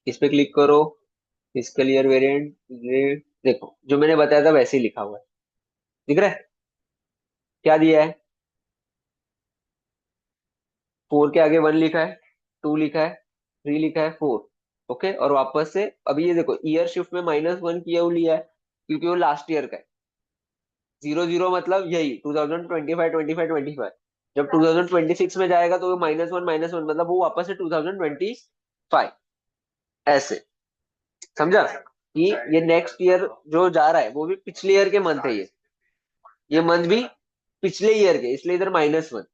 इस पे क्लिक करो, फिस्कल ईयर वेरिएंट, देखो जो मैंने बताया था वैसे ही लिखा हुआ है। दिख रहा है, क्या दिया है, 4 के आगे 1 लिखा है, 2 लिखा है, 3 लिखा है, 4। ओके, और वापस से अभी ये देखो, ईयर शिफ्ट में -1 किया हुआ लिया है, क्योंकि वो लास्ट ईयर का है। 00 मतलब यही 2025 25 25। जब 2026 में जाएगा तो वो -1 मतलब वो वापस से 2025, ऐसे। समझा कि ये नेक्स्ट ईयर जो जा रहा है वो भी पिछले ईयर के मंथ है, ये मंथ भी पिछले ईयर के, इसलिए इधर -1।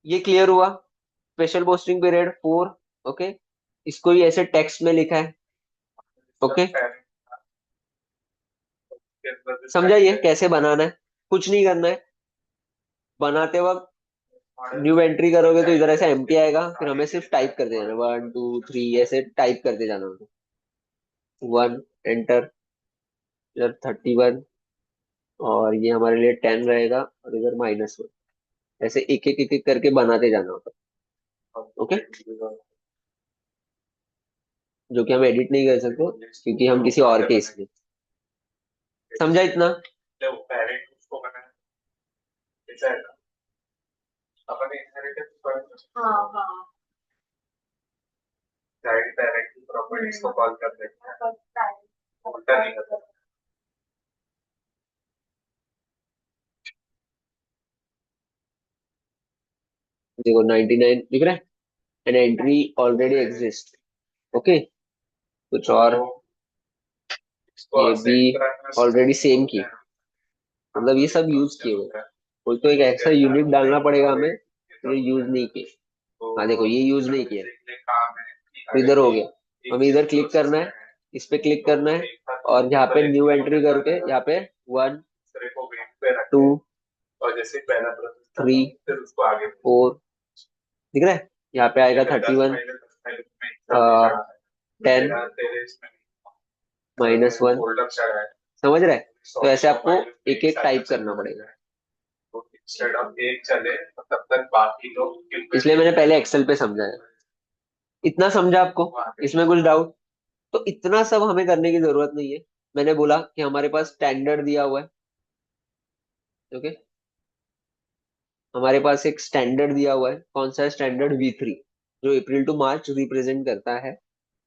ये क्लियर हुआ। Special posting period 4। ओके, इसको ही ऐसे टेक्स्ट में लिखा है। ओके, समझा ये कैसे बनाना है, कुछ नहीं करना है। बनाते वक्त न्यू एंट्री करोगे तो इधर ऐसे एम्प्टी आएगा, फिर हमें सिर्फ टाइप करते जाना, 1 2 3 ऐसे टाइप करते जाना होगा। 1 एंटर, इधर 31, और ये हमारे लिए 10 रहेगा, और इधर -1। ऐसे एक एक करके बनाते जाना होगा। ओके, जो कि हम एडिट नहीं कर सकते, क्योंकि हम किसी और केस में। समझा इतना।
हाँ हाँ
देखो 99 दिख रहा है, an entry already exist. Okay, कुछ और, ये भी ऑलरेडी सेम की, मतलब ये सब यूज किए हुए हैं। कोई तो एक ऐसा यूनिट डालना पड़ेगा हमें जो यूज नहीं किए। हाँ देखो, ये यूज नहीं किया, तो इधर हो गया। हमें इधर क्लिक करना है, इस पे क्लिक करना है, और यहाँ पे न्यू एंट्री करके यहाँ पे 1 2 3 4, दिख रहा है, यहाँ पे आएगा 31, 10, -1। समझ रहे हैं, तो ऐसे आपको एक एक टाइप करना पड़ेगा। इसलिए मैंने पहले एक्सेल पे समझाया। इतना समझा आपको, इसमें कुछ डाउट? तो इतना सब हमें करने की जरूरत नहीं है। मैंने बोला कि हमारे पास स्टैंडर्ड दिया हुआ है। ओके, हमारे पास एक स्टैंडर्ड दिया हुआ है, कौन सा है स्टैंडर्ड, V3, जो अप्रैल टू मार्च रिप्रेजेंट करता है।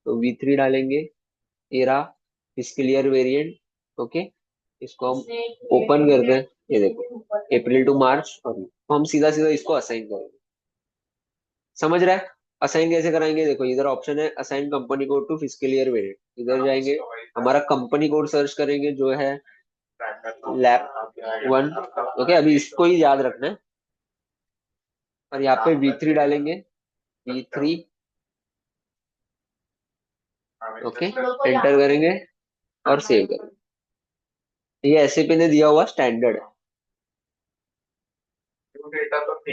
तो V3 डालेंगे, era fiscal year variant. Okay, इसको हम ओपन करते हैं, ये देखो अप्रैल टू मार्च, और तो हम सीधा सीधा इसको असाइन करेंगे। समझ रहा है, असाइन कैसे कराएंगे, देखो इधर ऑप्शन है assign company code to fiscal year variant, इधर जाएंगे, हमारा कंपनी कोड सर्च करेंगे जो है लैप 1। ओके, अभी इसको ही याद रखना है, और यहाँ पे V3 डालेंगे, E3। ओके, एंटर करेंगे और सेव करेंगे। ये एसएपी ने दिया हुआ स्टैंडर्ड है।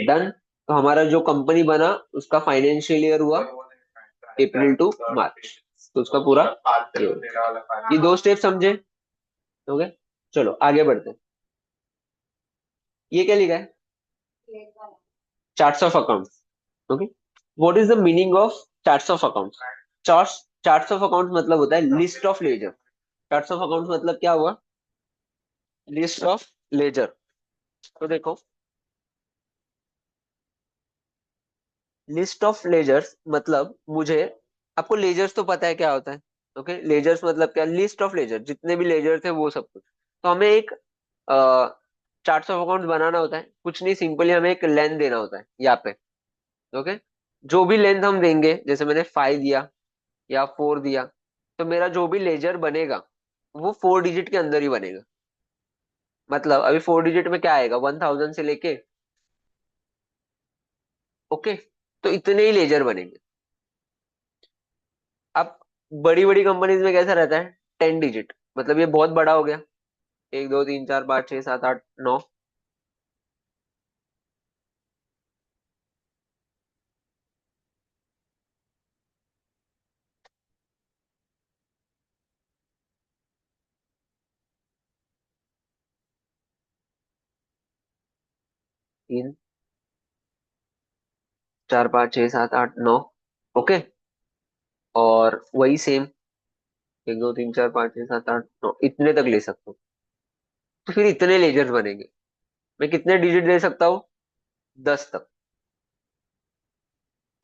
डन। तो हमारा जो कंपनी बना उसका फाइनेंशियल ईयर हुआ अप्रैल टू मार्च। तो उसका पूरा ये ये दो स्टेप समझे। ओके, चलो आगे बढ़ते हैं। ये क्या लिखा है? Charts of accounts. Okay, what is the meaning of charts of accounts? Charts charts of accounts मतलब होता है list of ledger. Charts of accounts मतलब क्या हुआ? List of ledger. तो देखो, लिस्ट ऑफ लेजर्स मतलब मुझे, आपको लेजर्स तो पता है क्या होता है। ओके, लेजर्स मतलब क्या? लिस्ट ऑफ लेजर, जितने भी लेजर थे वो सब कुछ। तो हमें एक चार्ट्स ऑफ अकाउंट्स बनाना होता है, कुछ नहीं, सिंपली हमें एक लेंथ देना होता है यहाँ पे। ओके, जो भी लेंथ हम देंगे, जैसे मैंने 5 दिया या 4 दिया, तो मेरा जो भी लेजर बनेगा वो 4 डिजिट के अंदर ही बनेगा। मतलब अभी 4 डिजिट में क्या आएगा? 1000 से लेके। ओके, तो इतने ही लेजर बनेंगे। अब बड़ी बड़ी कंपनीज में कैसा रहता है? 10 डिजिट, मतलब ये बहुत बड़ा हो गया। 1 2 3 4 5 6 7 8 9। 3 4 5 6 7 8 9। ओके, और वही सेम 1 2 3 4 5 6 7 8 9 इतने तक ले सकता हूँ। तो फिर इतने लेजर्स बनेंगे। मैं कितने डिजिट दे सकता हूँ? 10 तक।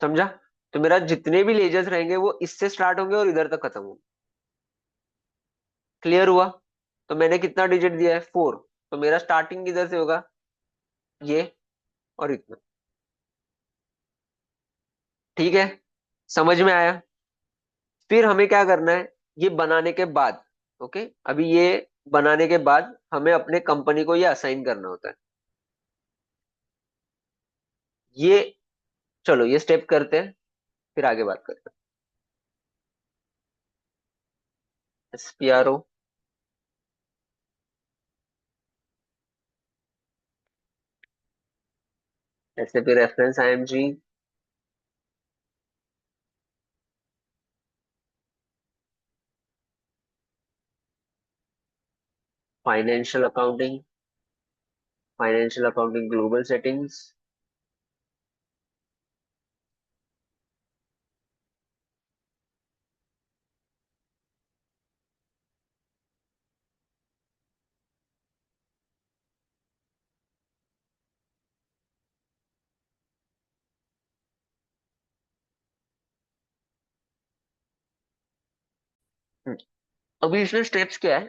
समझा? तो मेरा जितने भी लेजर्स रहेंगे वो इससे स्टार्ट होंगे और इधर तक खत्म होंगे। क्लियर हुआ? तो मैंने कितना डिजिट दिया है? 4। तो मेरा स्टार्टिंग किधर से होगा? ये और इतना। ठीक है, समझ में आया? फिर हमें क्या करना है? ये बनाने के बाद, ओके, अभी ये बनाने के बाद हमें अपने कंपनी को ये असाइन करना होता है। ये, चलो ये स्टेप करते हैं, फिर आगे बात करते हैं। SPRO, ऐसे फिर reference IMG, financial accounting, financial accounting global settings. अभी इसमें स्टेप्स क्या है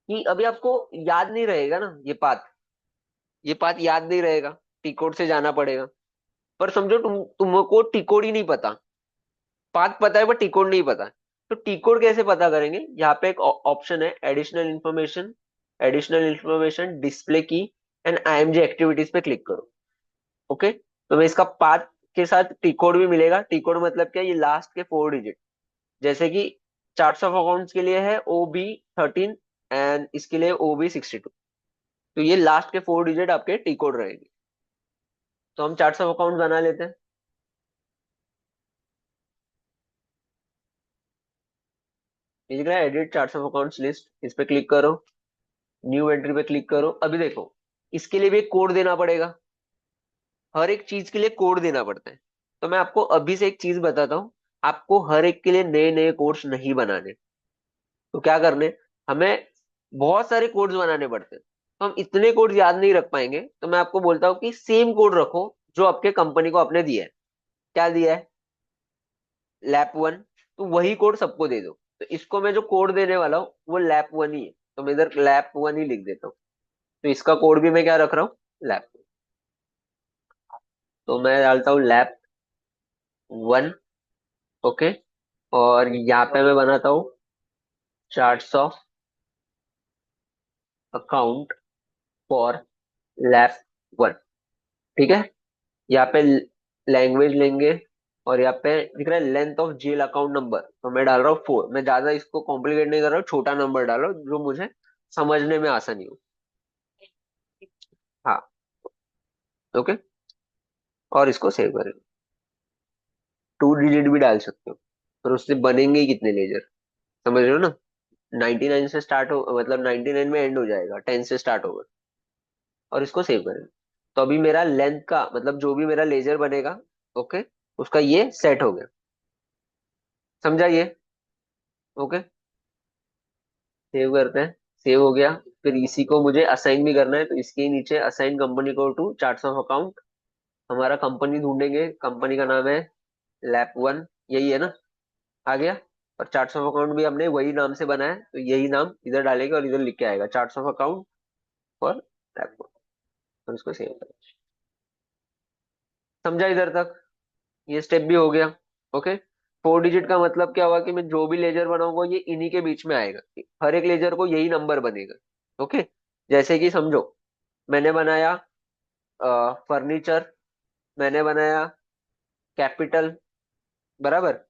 कि अभी आपको याद नहीं रहेगा ना ये पाथ याद नहीं रहेगा। टी कोड से जाना पड़ेगा। पर समझो तुमको टी कोड ही नहीं पता। पाथ पता है पर टी कोड नहीं पता। तो टी कोड कैसे पता करेंगे? यहाँ पे एक ऑप्शन है, additional information, additional information display की एंड IMG एक्टिविटीज पे क्लिक करो। ओके, तो मैं इसका पाथ के साथ टी कोड भी मिलेगा। टी कोड मतलब क्या? ये लास्ट के 4 डिजिट। जैसे कि चार्ट्स ऑफ अकाउंट्स के लिए है OB13 एंड इसके लिए OB62। तो ये लास्ट के 4 डिजिट आपके टी कोड रहेंगे। तो हम चार्ट्स ऑफ अकाउंट बना लेते हैं। ये दिख रहा है edit charts of accounts list, इस पे क्लिक करो, न्यू एंट्री पे क्लिक करो। अभी देखो, इसके लिए भी एक कोड देना पड़ेगा। हर एक चीज के लिए कोड देना पड़ता है। तो मैं आपको अभी से एक चीज बताता हूँ, आपको हर एक के लिए नए नए कोड्स नहीं बनाने। तो क्या करने? हमें बहुत सारे कोड्स बनाने पड़ते हैं। तो हम इतने कोड्स याद नहीं रख पाएंगे। तो मैं आपको बोलता हूँ कि सेम कोड रखो जो आपके कंपनी को आपने दिया है। क्या दिया है? लैप 1। तो वही कोड सबको दे दो। तो इसको मैं जो कोड देने वाला हूँ वो लैप 1 ही है, तो मैं इधर लैप 1 ही लिख देता हूँ। तो इसका कोड भी मैं क्या रख रहा हूँ? लैप। तो मैं डालता हूँ लैप 1। ओके, और यहाँ पे मैं बनाता हूँ charts of account for lap 1। ठीक है, यहाँ पे लैंग्वेज लेंगे और यहाँ पे दिख रहा है length of GL account number, तो मैं डाल रहा हूँ 4। मैं ज्यादा इसको कॉम्प्लिकेट नहीं कर रहा हूँ, छोटा नंबर डाल रहा हूँ जो मुझे समझने में आसानी हो। हाँ। ओके। और इसको सेव करें। 2 डिजिट भी डाल सकते हो, पर उससे बनेंगे ही कितने लेजर, समझ रहे हो ना। 99 से स्टार्ट हो, मतलब 99 में एंड हो जाएगा, 10 से स्टार्ट होगा। और इसको सेव करें। तो अभी मेरा लेंथ का मतलब जो भी मेरा लेजर बनेगा, ओके, उसका ये सेट हो गया। समझा ये। ओके। सेव करते हैं। सेव हो गया। फिर इसी को मुझे असाइन भी करना है, तो इसके नीचे असाइन कंपनी को टू चार्ट्स ऑफ अकाउंट। हमारा कंपनी ढूंढेंगे, कंपनी का नाम है लैप वन, यही है ना। आ गया। और चार्ट्स ऑफ अकाउंट भी हमने वही नाम से बनाया है, तो यही नाम इधर डालेंगे और इधर लिख के आएगा charts of account for lap one. और इसको सेव करें। समझा इधर तक। ये स्टेप भी हो गया। ओके। 4 डिजिट का मतलब क्या हुआ कि मैं जो भी लेजर बनाऊंगा ये इन्हीं के बीच में आएगा, हर एक लेजर को यही नंबर बनेगा। ओके। जैसे कि समझो, मैंने बनाया फर्नीचर, मैंने बनाया कैपिटल, बराबर,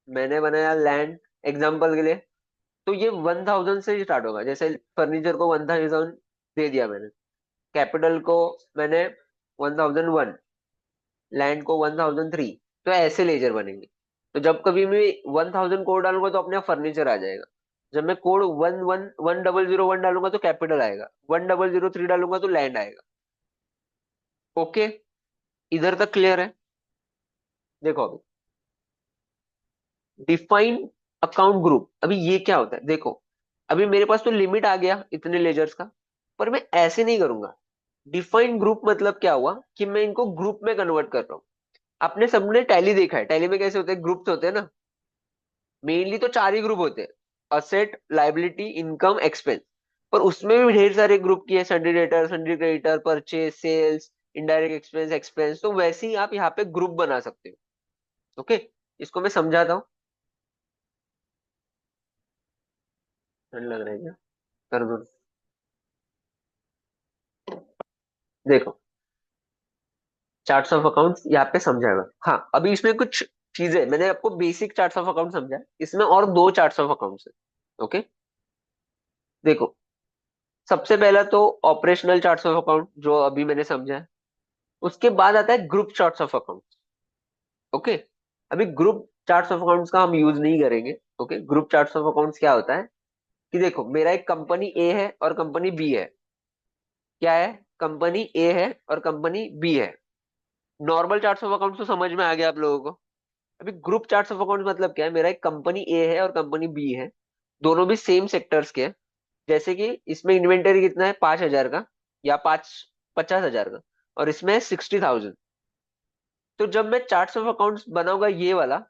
मैंने बनाया लैंड, एग्जाम्पल के लिए। तो ये 1000 से स्टार्ट होगा, जैसे फर्नीचर को 1000 दे दिया मैंने, कैपिटल को मैंने 1001, लैंड को 1003। तो ऐसे लेजर बनेंगे। तो जब कभी मैं 1000 कोड डालूंगा तो अपने आप फर्नीचर आ जाएगा। जब मैं कोड 111001 डालूंगा तो कैपिटल आएगा, 1003 डालूंगा तो लैंड आएगा। ओके। इधर तक क्लियर है। देखो अभी, डिफाइन अकाउंट ग्रुप, अभी ये क्या होता है देखो। अभी मेरे पास तो लिमिट आ गया इतने लेजर्स का, पर मैं ऐसे नहीं करूंगा। डिफाइन ग्रुप मतलब क्या हुआ कि मैं इनको ग्रुप में कन्वर्ट कर रहा हूँ। आपने सबने टैली देखा है, टैली में कैसे होते हैं, ग्रुप्स होते हैं ना। मेनली तो 4 ही ग्रुप होते हैं, असेट, लाइबिलिटी, इनकम, एक्सपेंस। पर उसमें भी ढेर सारे ग्रुप की है, sundry debtor, sundry creditor, purchase, sales, indirect expense, expense. तो वैसे ही आप यहाँ पे ग्रुप बना सकते हो। ओके। इसको मैं समझाता हूँ। ठंड लग रहा है क्या, कर दो। देखो, चार्ट्स ऑफ अकाउंट्स यहाँ पे समझाएगा। हाँ, अभी इसमें कुछ चीजें मैंने आपको बेसिक चार्ट्स ऑफ अकाउंट समझा है, इसमें और दो चार्ट्स ऑफ अकाउंट्स है। ओके। देखो, सबसे पहला तो ऑपरेशनल चार्ट्स ऑफ अकाउंट जो अभी मैंने समझा है। उसके बाद आता है group charts of account. Okay. अभी ग्रुप चार्ट्स ऑफ अकाउंट्स का हम यूज नहीं करेंगे। Okay. Group charts of accounts क्या होता है कि देखो, मेरा एक कंपनी ए है और कंपनी बी है। क्या है, कंपनी ए है और कंपनी बी है। नॉर्मल चार्ट्स ऑफ अकाउंट्स तो समझ में आ गया आप लोगों को। अभी ग्रुप चार्ट्स ऑफ अकाउंट मतलब क्या है, मेरा एक कंपनी ए है और कंपनी बी है, दोनों भी सेम सेक्टर्स के हैं। जैसे कि इसमें इन्वेंटरी कितना है, 5000 का, या 50,000 का, और इसमें है 60,000। तो जब मैं चार्ट्स ऑफ अकाउंट्स बनाऊंगा ये वाला,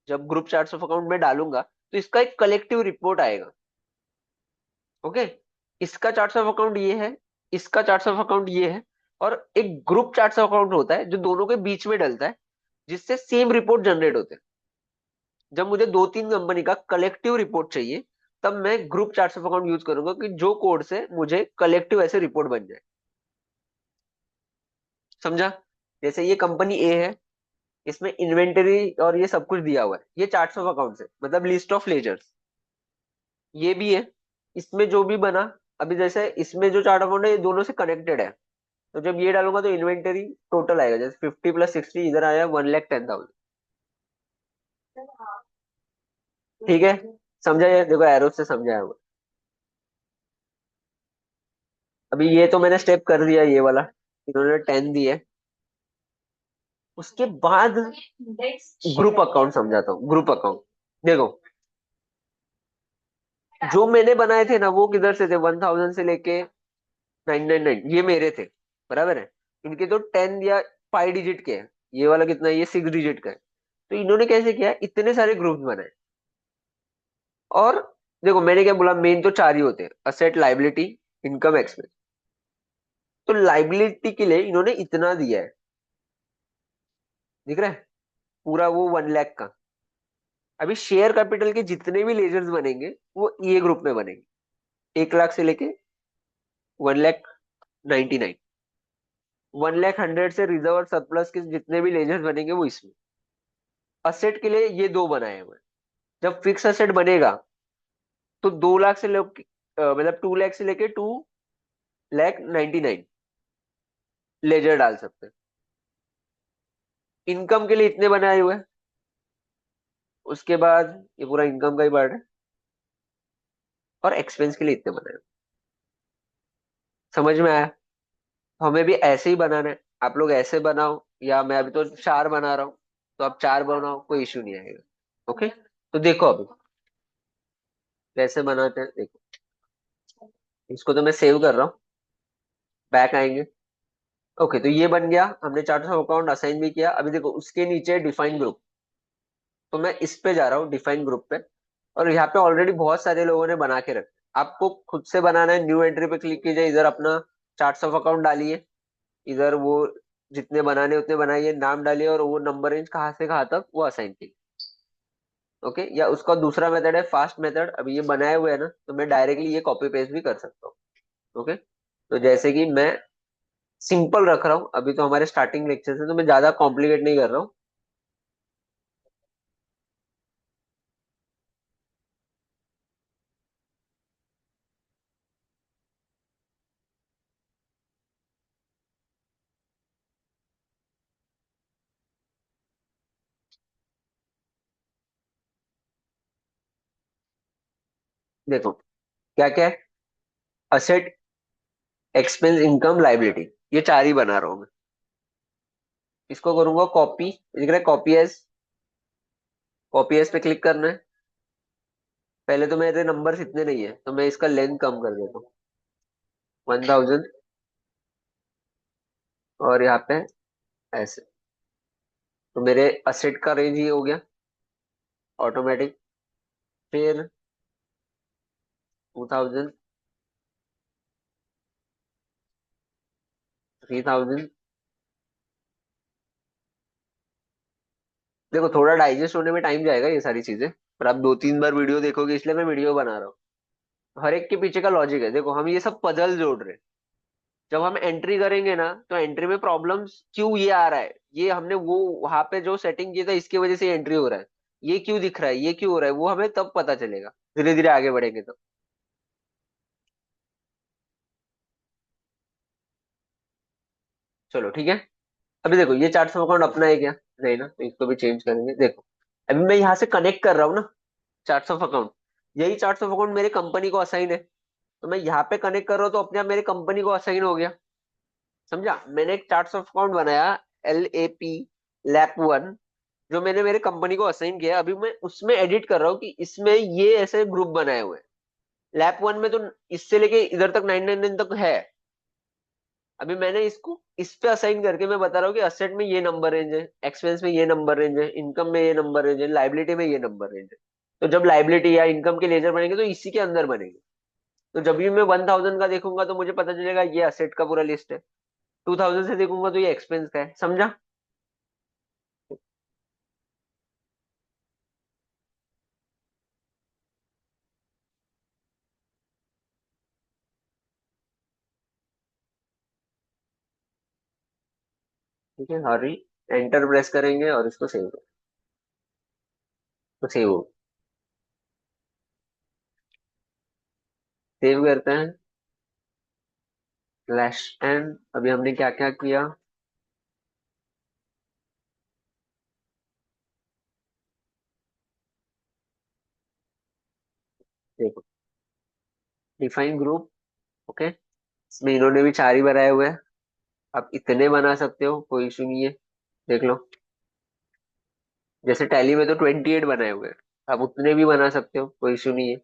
जब ग्रुप चार्ट्स ऑफ अकाउंट में डालूंगा तो इसका एक कलेक्टिव रिपोर्ट आएगा। ओके। इसका चार्ट्स ऑफ अकाउंट ये है, इसका चार्ट्स ऑफ अकाउंट ये है, और एक ग्रुप चार्ट्स ऑफ अकाउंट होता है जो दोनों के बीच में डलता है, जिससे सेम रिपोर्ट जनरेट होते हैं। जब मुझे 2-3 कंपनी का कलेक्टिव रिपोर्ट चाहिए, तब मैं group charts of account use करूंगा कि जो कोड से मुझे कलेक्टिव ऐसे रिपोर्ट बन जाए। समझा। जैसे ये कंपनी ए है, इसमें इन्वेंटरी और ये सब कुछ दिया हुआ है, ये चार्ट्स ऑफ अकाउंट्स है, मतलब लिस्ट ऑफ लेजर्स। ये भी है, इसमें जो भी बना, अभी जैसे इसमें जो चार्ट अकाउंट है ये दोनों से कनेक्टेड है। तो जब ये डालूंगा तो इन्वेंटरी टोटल आएगा, जैसे 50 + 60 इधर आया 1,10,000। ठीक है। समझा, ये देखो एरो से समझाया हुआ। अभी ये तो मैंने स्टेप कर दिया ये वाला, इन्होंने 10 दिए। उसके बाद ग्रुप अकाउंट समझाता हूँ। ग्रुप अकाउंट देखो, जो मैंने बनाए थे ना वो किधर से थे, 1000 से लेके 999, ये मेरे थे, बराबर है। इनके तो 10 या 5 डिजिट के हैं, ये वाला कितना है, ये 6 डिजिट का है। तो इन्होंने कैसे किया, इतने सारे ग्रुप बनाए। और देखो, मैंने क्या बोला, मेन तो 4 ही होते हैं, असेट, लाइबिलिटी, इनकम, एक्सपेंस। तो लाइबिलिटी के लिए इन्होंने इतना दिया है, दिख रहा है, पूरा वो 1 लाख का। अभी शेयर कैपिटल के जितने भी लेजर्स बनेंगे वो ये ग्रुप में बनेंगे, 1 लाख से लेके 1,99,000। 1,100,000 से रिजर्व और सरप्लस के जितने भी लेजर्स बनेंगे वो इसमें। असेट के लिए ये दो बनाए हुए हैं। जब फिक्स असेट बनेगा तो 2 लाख से मतलब 2 लाख से लेके 2,99,000 लेजर डाल सकते हैं। इनकम के लिए इतने बनाए हुए हैं। उसके बाद ये पूरा इनकम का ही पार्ट है। और एक्सपेंस के लिए इतने बनाए हुए हैं। समझ में आया? हमें भी ऐसे ही बनाना है। आप लोग ऐसे बनाओ, या मैं अभी तो 4 बना रहा हूँ, तो आप 4 बनाओ, कोई इश्यू नहीं आएगा। ओके, तो देखो अभी कैसे बनाते हैं, देखो। इसको तो मैं सेव कर रहा हूँ, बैक आएंगे। ओके, तो ये बन गया, हमने चार्ट ऑफ अकाउंट असाइन भी किया। अभी देखो उसके नीचे डिफाइन ग्रुप, तो मैं इस पे जा रहा हूँ, डिफाइन ग्रुप पे। और यहाँ पे ऑलरेडी बहुत सारे लोगों ने बना के रखे। आपको खुद से बनाना है, न्यू एंट्री पे क्लिक कीजिए, इधर अपना चार्ट ऑफ अकाउंट डालिए, इधर वो जितने बनाने उतने बनाइए, नाम डालिए, और वो नंबर रेंज कहाँ से कहाँ तक वो असाइन कीजिए। ओके, या उसका दूसरा मेथड है फास्ट मेथड। अभी ये बनाए हुए है ना, तो मैं डायरेक्टली ये कॉपी पेस्ट भी कर सकता हूँ। ओके, तो जैसे कि मैं सिंपल रख रहा हूँ, अभी तो हमारे स्टार्टिंग लेक्चर है, तो मैं ज्यादा कॉम्प्लिकेट नहीं कर रहा हूँ। देखो क्या क्या है, असेट, एक्सपेंस, इनकम, लाइबिलिटी, ये 4 ही बना रहा हूँ मैं। इसको करूंगा कॉपी, दिख रहा है कॉपी एज। कॉपी एज पे क्लिक करना है। पहले तो मेरे नंबर्स इतने नहीं है, तो मैं इसका लेंथ कम कर देता हूँ, 1000। और यहाँ पे ऐसे, तो मेरे असेट का रेंज ही हो गया ऑटोमेटिक। फिर 2000, 3000। देखो थोड़ा डाइजेस्ट होने में टाइम जाएगा ये सारी चीजें, पर आप 2-3 बार वीडियो देखोगे, इसलिए मैं वीडियो बना रहा हूँ। हर एक के पीछे का लॉजिक है। देखो हम ये सब पजल जोड़ रहे हैं। जब हम एंट्री करेंगे ना, तो एंट्री में प्रॉब्लम्स क्यों ये आ रहा है, ये हमने वो वहां पे जो सेटिंग किया था इसकी वजह से एंट्री हो रहा है, ये क्यों दिख रहा है, ये क्यों हो रहा है, वो हमें तब पता चलेगा, धीरे धीरे आगे बढ़ेंगे तो। चलो ठीक है। अभी देखो ये चार्ट ऑफ अकाउंट अपना है क्या? नहीं ना, तो इसको भी चेंज करेंगे। देखो अभी मैं यहाँ से कनेक्ट कर रहा हूँ ना, चार्ट ऑफ अकाउंट। यही चार्ट ऑफ अकाउंट मेरे कंपनी को असाइन है, तो मैं यहाँ पे कनेक्ट कर रहा हूँ, तो अपने आप मेरे कंपनी को असाइन हो गया। समझा? मैंने एक चार्ट ऑफ अकाउंट बनाया, LAP, LAP 1, जो मैंने मेरे कंपनी को असाइन किया। अभी मैं उसमें एडिट कर रहा हूँ कि इसमें ये ऐसे ग्रुप बनाए हुए हैं। LAP 1 में तो इससे लेके इधर तक 999 तक है। अभी मैंने इसको इस पे असाइन करके मैं बता रहा हूँ कि असेट में ये नंबर रेंज है, एक्सपेंस में ये नंबर रेंज है, इनकम में ये नंबर रेंज है, लाइबिलिटी में ये नंबर रेंज है। तो जब लाइबिलिटी या इनकम के लेजर बनेंगे तो इसी के अंदर बनेंगे। तो जब भी मैं 1000 का देखूंगा तो मुझे पता चलेगा ये असेट का पूरा लिस्ट है। 2000 से देखूंगा तो ये एक्सपेंस का है। समझा? ठीक है, हरी, एंटर प्रेस करेंगे और इसको सेव करें, तो सेव हो। सेव करते हैं, स्लैश एन। अभी हमने क्या क्या किया, देखो, डिफाइन ग्रुप। ओके, इसमें इन्होंने भी 4 ही बनाए हुए हैं। आप इतने बना सकते हो, कोई इशू नहीं है। देख लो, जैसे टैली में तो 28 बनाए हुए हैं, आप उतने भी बना सकते हो, कोई इशू नहीं है।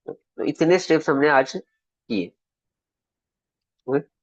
तो इतने स्टेप्स हमने आज किए। ओके।